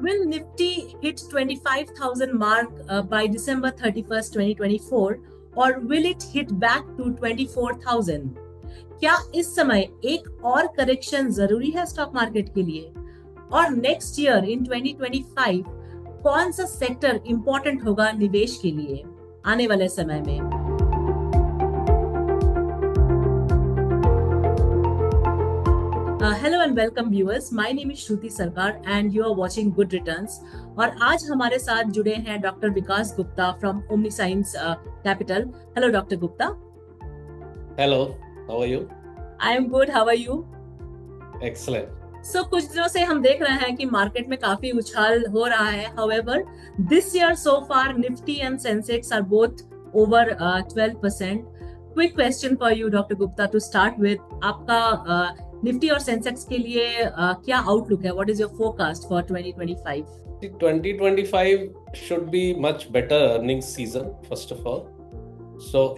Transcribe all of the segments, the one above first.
will Nifty hit 25,000 mark by December 31st, 2024 or will it hit back to 24,000? क्या इस समय एक और करेक्शन जरूरी है स्टॉक मार्केट के लिए? और नेक्स्ट ईयर इन 2025 कौन सा सेक्टर इंपॉर्टेंट होगा निवेश के लिए आने वाले समय में? Hello and welcome viewers, my name is Shruti Sarkar and you are watching good returns. और आज हमारे साथ जुड़े हैं doctor Vikas Gupta from Omniscience capital. Hello doctor Gupta. Hello, how are you? I am good, how are you? Excellent. So कुछ दिनों से हम देख रहे हैं कि मार्केट में काफी उछाल हो रहा है। However this year so far Nifty and Sensex are both over 12%। Quick question for you doctor Gupta to start with, आपका निफ्टी और सेंसेक्स के लिए क्या आउटलुक है? What is your forecast for 2025? 2025 should be much better earnings season, first of all. So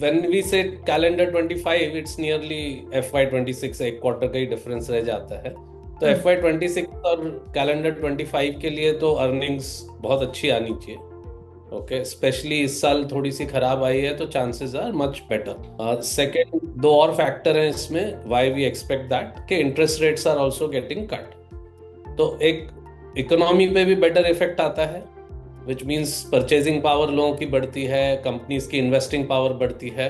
when we say calendar 25, it's nearly FY26, एक quarter का ही difference रह जाता है। तो FY26 और कैलेंडर 25 के लिए तो अर्निंग्स बहुत अच्छी आनी चाहिए। ओके, स्पेशली इस साल थोड़ी सी खराब आई है तो chances are much better. Second, दो और फैक्टर हैं इसमें व्हाई वी एक्सपेक्ट दैट, कि interest rates are also getting cut. तो एक इकोनॉमी पे भी बेटर इफेक्ट आता है, विच मींस परचेजिंग पावर लोगों की बढ़ती है, कंपनीज की इन्वेस्टिंग पावर बढ़ती है,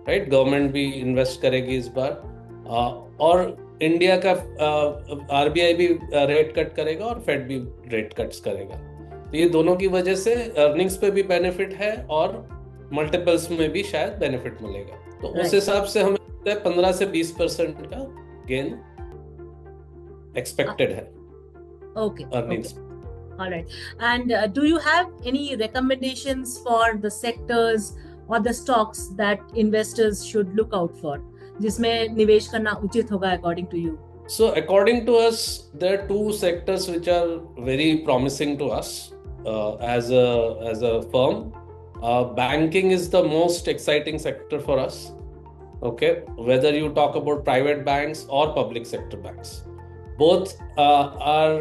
राइट? गवर्नमेंट भी इन्वेस्ट करेगी इस बार, और इंडिया का आरबीआई भी रेट कट करेगा और फेड भी रेट कट्स करेगा। तो ये दोनों की वजह से अर्निंग्स पे भी बेनिफिट है और मल्टीपल्स में भी शायद बेनिफिट मिलेगा। तो उस हिसाब से हमें 15 से 20% का गेन एक्सपेक्टेड है earnings. Alright. And do you have any recommendations for the sectors or the stocks that investors should look out for, जिसमें निवेश करना उचित होगा according to you? So according to us, there are two sectors which are very promising to us as a firm. Banking is the most exciting sector for us. Okay, whether you talk about private banks or public sector banks, both are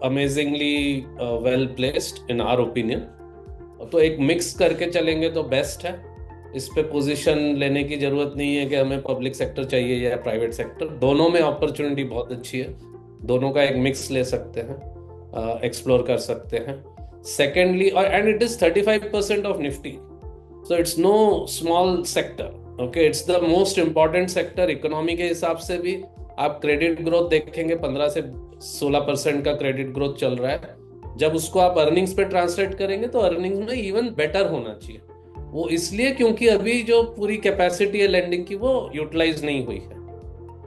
amazingly well placed in our opinion. तो एक mix करके चलेंगे तो best है। इस पे position लेने की जरूरत नहीं है कि हमें पब्लिक सेक्टर चाहिए या प्राइवेट सेक्टर। दोनों में अपॉर्चुनिटी बहुत अच्छी है, दोनों का एक मिक्स ले सकते हैं, एक्सप्लोर कर सकते हैं। Secondly, and it is 35% of Nifty, so it's know small sector. Okay, it's the most important sector economy के हिसाब से भी। आप क्रेडिट ग्रोथ देखेंगे, 15 से 16% का क्रेडिट ग्रोथ चल रहा है। जब उसको आप अर्निंग्स पे ट्रांसलेट करेंगे तो अर्निंग्स में इवन बेटर होना चाहिए। वो इसलिए क्योंकि अभी जो पूरी कैपेसिटी है लेंडिंग की वो यूटिलाइज नहीं हुई है।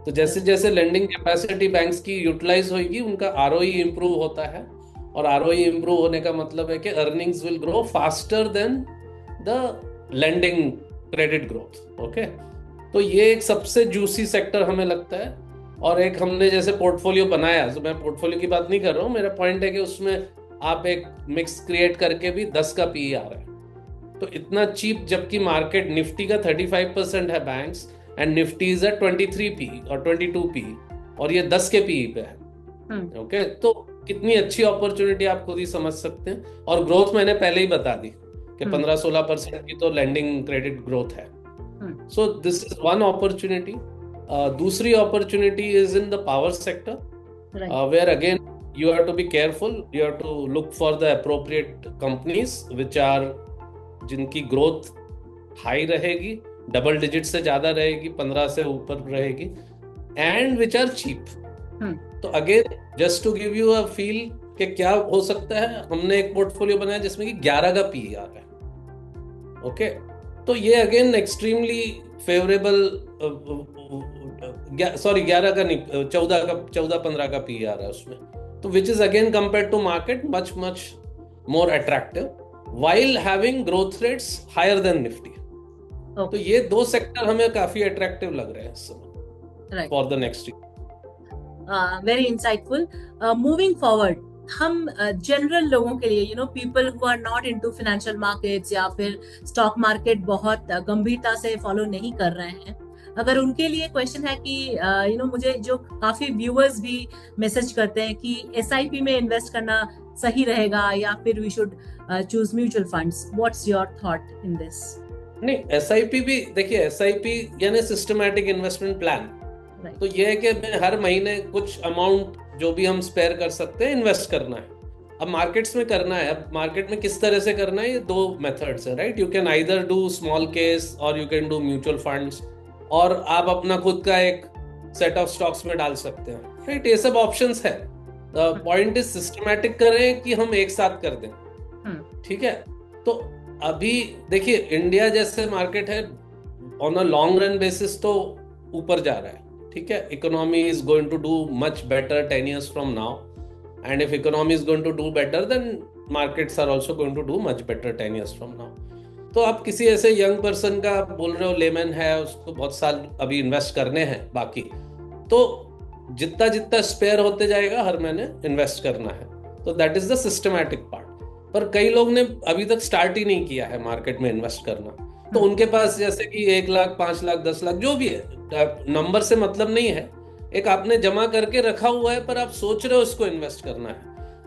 तो जैसे जैसे लेंडिंग कैपेसिटी बैंक्स की यूटिलाइज होगी, उनका आरओई इंप्रूव होता है, और आरओई इंप्रूव होने का मतलब है कि earnings will grow faster than the lending credit growth. Okay, तो ये एक सबसे जूसी सेक्टर हमें लगता है। और एक हमने जैसे पोर्टफोलियो बनाया, तो मैं पोर्टफोलियो की बात नहीं कर रहा हूँ, मेरा पॉइंट है कि उसमें आप एक मिक्स क्रिएट करके भी 10 का पीई आ रहा है। तो इतना चीप, जबकि मार्केट निफ्टी का 35% है banks, and Nifty is 23 P और 22 पी, और ये 10 के पी पे है। ओके, तो कितनी अच्छी अपॉर्चुनिटी आप खुद ही समझ सकते हैं। और ग्रोथ मैंने पहले ही बता दी कि 15-16% की तो लैंडिंग क्रेडिट ग्रोथ है। So this is one opportunity. दूसरी opportunity is in the power sector, where again you have to be careful, you have to look for the appropriate companies which are, जिनकी growth high रहेगी, double digit से ज्यादा रहेगी, 15 से ऊपर रहेगी, and which are cheap. तो again just to give you a feel कि क्या हो सकता है, हमने एक पोर्टफोलियो बनाया जिसमें कि 11 का पी आ रहा है। ओके, तो ये अगेन एक्सट्रीमली फेवरेबल, सॉरी 11 का नहीं, 14-15 का पी आ रहा है उसमें, तो which is again compare to market much more attractive, while having growth rates higher than Nifty. Okay. तो ये दो सेक्टर हमें काफी अट्रैक्टिव लग रहे हैं इस समय for the next year. Very insightful. Moving forward, हम जनरल लोगों के लिए, people who are not into financial markets या फिर स्टॉक मार्केट बहुत गंभीरता से फॉलो नहीं कर रहे हैं, अगर उनके लिए क्वेश्चन है कि मुझे जो काफी व्यूअर्स भी मैसेज करते हैं कि एसआईपी में इन्वेस्ट करना सही रहेगा या फिर we should choose mutual funds, what's your thought in this? नहीं, एसआईपी भी देखिए, एसआईपी यानी सिस्टमैटिक इन्वेस्टमेंट प्लान। तो ये है कि मैं हर महीने कुछ अमाउंट जो भी हम स्पेयर कर सकते हैं इन्वेस्ट करना है। अब मार्केट्स में करना है, अब मार्केट में किस तरह से करना है, ये दो मेथड्स है, right? You can either do small case और you can do mutual funds, और आप अपना खुद का एक सेट ऑफ स्टॉक्स में डाल सकते हैं, राइट? ये सब ऑप्शंस है। पॉइंट इज सिस्टमैटिक करें कि हम एक साथ कर दें, ठीक है? तो अभी देखिए, इंडिया जैसे मार्केट है, on a long run basis तो ऊपर जा रहा है, ठीक है? Economy is going to do much better 10 years from now, and if economy is going to do better, then markets are also going to do much better 10 years from now. तो आप किसी ऐसे यंग पर्सन का बोल रहे हो, layman है, उसको बहुत साल अभी इन्वेस्ट करने हैं बाकी, तो जितना जितना स्पेयर होते जाएगा हर महीने इन्वेस्ट करना है। तो that is the systematic part. पर कई लोग ने अभी तक स्टार्ट ही नहीं किया है मार्केट में इन्वेस्ट करना, तो उनके पास जैसे कि 1 लाख, 5 लाख, 10 लाख जो भी है, नंबर से मतलब नहीं है, एक आपने जमा करके रखा हुआ है पर आप सोच रहे हो इसको इन्वेस्ट करना है।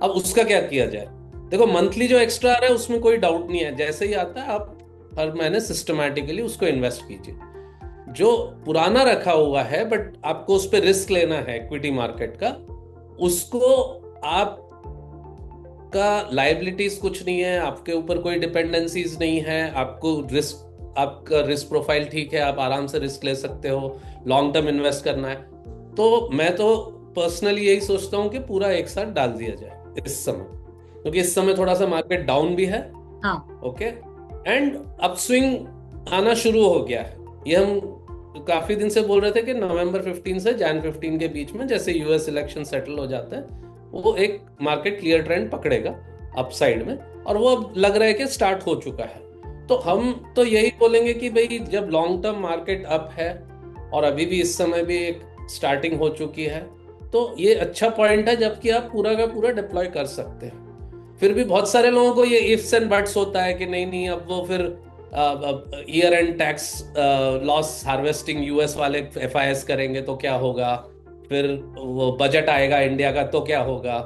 अब उसका क्या किया जाए? देखो, मंथली जो एक्स्ट्रा आ रहा है उसमें कोई डाउट नहीं है, जैसे ही आता है आप हर महीने सिस्टमैटिकली उसको इन्वेस्ट कीजिए। जो पुराना रखा हुआ है बट आपको उस पर रिस्क लेना है इक्विटी मार्केट का, उसको आप का लाइबिलिटीज कुछ नहीं है, आपके ऊपर कोई डिपेंडेंसीज नहीं है, आपको रिस्क, आपका रिस्क प्रोफाइल ठीक है, आप आराम से रिस्क ले सकते हो, लॉन्ग टर्म इन्वेस्ट करना है, तो मैं तो पर्सनली यही सोचता हूँ कि पूरा एक साथ डाल दिया जाए इस समय, क्योंकि इस समय थोड़ा सा मार्केट डाउन भी है। हाँ, ओके, एंड अपस्विंग आना शुरू हो गया है। ये हम काफी दिन से बोल रहे थे कि नवंबर 15 से जैन 15 के बीच में जैसे यूएस इलेक्शन सेटल हो जाता है, वो एक मार्केट क्लियर ट्रेंड पकड़ेगा अपसाइड में, और वो अब लग रहा है कि स्टार्ट हो चुका है। तो हम तो यही बोलेंगे कि भाई, जब लॉन्ग टर्म मार्केट अप है और अभी भी इस समय भी एक स्टार्टिंग हो चुकी है, तो ये अच्छा पॉइंट है जबकि आप पूरा का पूरा डिप्लॉय कर सकते हैं। फिर भी बहुत सारे लोगों को ये इफ्स एंड बट्स होता है कि नहीं अब वो फिर year and tax loss harvesting US वाले एफआईएस करेंगे तो क्या होगा, फिर वो बजट आएगा इंडिया का तो क्या होगा,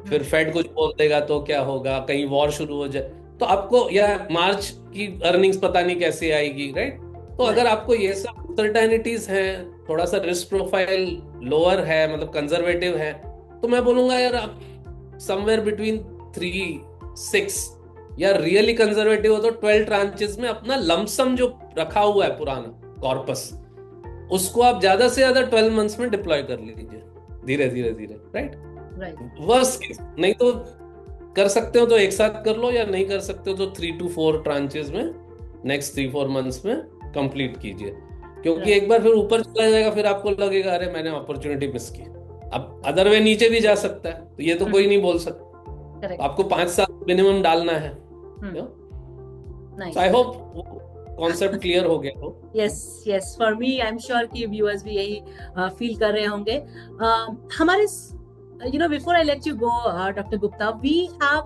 फिर फेड कुछ बोल देगा तो क्या होगा, कहीं वॉर शुरू हो जाए तो आपको, या मार्च की अर्निंग्स पता नहीं कैसे आएगी, राइट? तो अगर आपको ये सब अनसर्टेनिटीज हैं, थोड़ा सा रिस्क प्रोफाइल लोअर है, मतलब कंजर्वेटिव है, तो मैं बोलूंगा यार आप समवेयर बिटवीन 3-6, या रियली कंजर्वेटिव हो तो 12 ट्रांचेस में अपना लमसम जो रखा हुआ है पुराना कॉर्पस, उसको आप ज्यादा से ज्यादा 12 मंथ्स में डिप्लॉय कर लीजिए, धीरे धीरे धीरे, राइट? वर्स्ट केस नहीं तो कर सकते हो तो एक साथ कर लो, या नहीं कर सकते हो तो 3 to 4 ट्रांचेस में नेक्स्ट 3-4 मंथ्स में कंप्लीट कीजिए, क्योंकि एक बार फिर ऊपर चला जाएगा, फिर आपको लगेगा अरे मैंने अपॉर्चुनिटी मिस की। अब अदर वे नीचे भी जा सकता है, तो ये तो कोई नहीं बोल सकता। आपको 5 साल मिनिमम डालना है। आई होप कॉन्सेप्ट क्लियर हो गया हो। Yes, for me I am sure कि व्यूअर्स भी यही फील कर रहे होंगे। हमारे before I let you go, Dr. Gupta, we have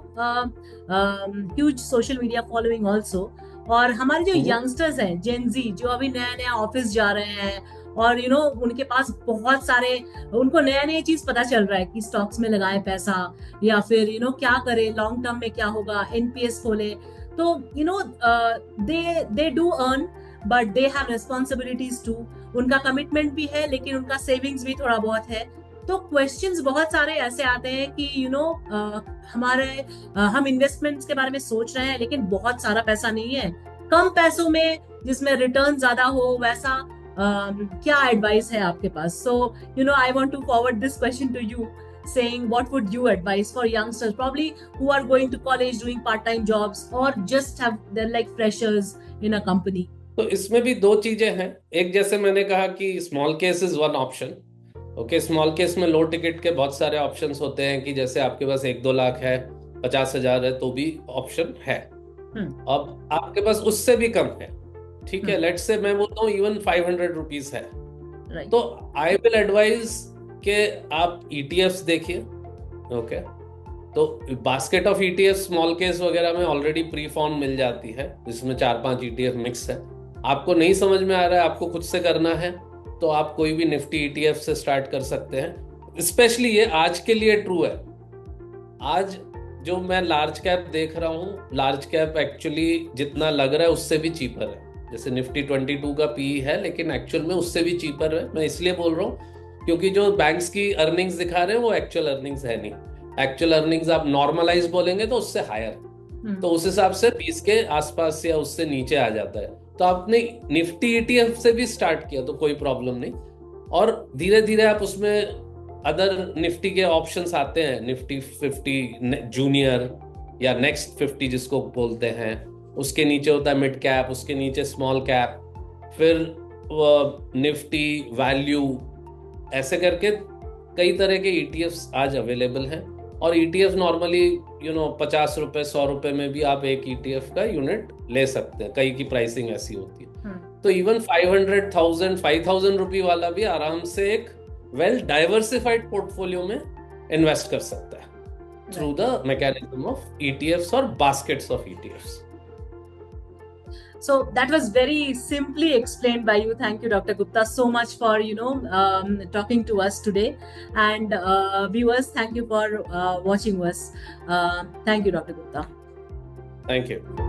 huge social media following also, और हमारे जो यंगस्टर्स हैं, जेन जी, जो अभी नया नया ऑफिस जा रहे हैं, और उनके पास बहुत सारे, उनको नया नया चीज पता चल रहा है कि स्टॉक्स में लगाएं पैसा, या फिर क्या करें, लॉन्ग टर्म में क्या होगा, एनपीएस खोले, तो they do earn but they have responsibilities too. उनका कमिटमेंट भी है लेकिन उनका सेविंग्स भी थोड़ा बहुत है। तो क्वेश्चंस बहुत सारे ऐसे आते हैं कि हम इन्वेस्टमेंट्स के बारे में सोच रहे हैं लेकिन बहुत सारा पैसा नहीं है, कम पैसों में जिसमें रिटर्न ज्यादा हो, वैसा क्या एडवाइस है आपके पास? So I want to forward this question to you, saying what would you advise for youngsters probably who are going to college, doing part-time jobs, or just have they're like freshers in a company? तो इसमें भी दो चीजें हैं। एक, जैसे मैंने कहा कि small case is one option. Okay, small case में लो टिकट के बहुत सारे ऑप्शंस होते हैं कि जैसे आपके पास 1-2 लाख है, 50,000 है, तो भी ऑप्शन है। अब आपके पास उससे भी कम है, ठीक है, लेट्स से मैं बोलता हूँ इवन 500 रुपीज है, तो आई विल एडवाइज कि आप ईटीएफ्स देखिए। ओके, तो basket of ETF small case वगैरह में ऑलरेडी प्री फॉर्म मिल जाती है, जिसमें 4-5 ईटीएफ मिक्स है। आपको नहीं समझ में आ रहा है, आपको खुद से करना है, तो आप कोई भी निफ्टी ईटीएफ से स्टार्ट कर सकते हैं। स्पेशली ये आज के लिए ट्रू है। आज जो मैं लार्ज कैप देख रहा हूँ, लार्ज कैप एक्चुअली जितना लग रहा है उससे भी चीपर है। जैसे निफ्टी 22 का पी है, लेकिन एक्चुअल में उससे भी चीपर है। मैं इसलिए बोल रहा हूँ क्योंकि जो बैंक्स की अर्निंग्स दिखा रहे हैं वो एक्चुअल अर्निंग्स है नहीं। एक्चुअल अर्निंग्स आप नॉर्मलाइज बोलेंगे तो उससे हायर, तो उस हिसाब से 20 के आसपास या उससे नीचे आ जाता है। तो आपने निफ्टी ईटीएफ से भी स्टार्ट किया तो कोई प्रॉब्लम नहीं, और धीरे धीरे आप उसमें अदर निफ्टी के ऑप्शंस आते हैं, निफ्टी 50 जूनियर या नेक्स्ट 50 जिसको बोलते हैं, उसके नीचे होता है मिड कैप, उसके नीचे स्मॉल कैप, फिर निफ्टी वैल्यू, ऐसे करके कई तरह के ईटीएफ्स आज अवेलेबल हैं। और ईटीएफ नॉर्मली 50 रुपए 100 रुपए में भी आप एक ईटीएफ का यूनिट ले सकते हैं, कई की प्राइसिंग ऐसी होती है। तो इवन 500,000 रुपये वाला भी आराम से एक वेल डाइवर्सिफाइड पोर्टफोलियो में इन्वेस्ट कर सकता है through the mechanism of ETFs और baskets of ETFs. So that was very simply explained by you. Thank you, Dr. Gupta, so much for talking to us today. And viewers, thank you for watching us. Thank you, Dr. Gupta. Thank you.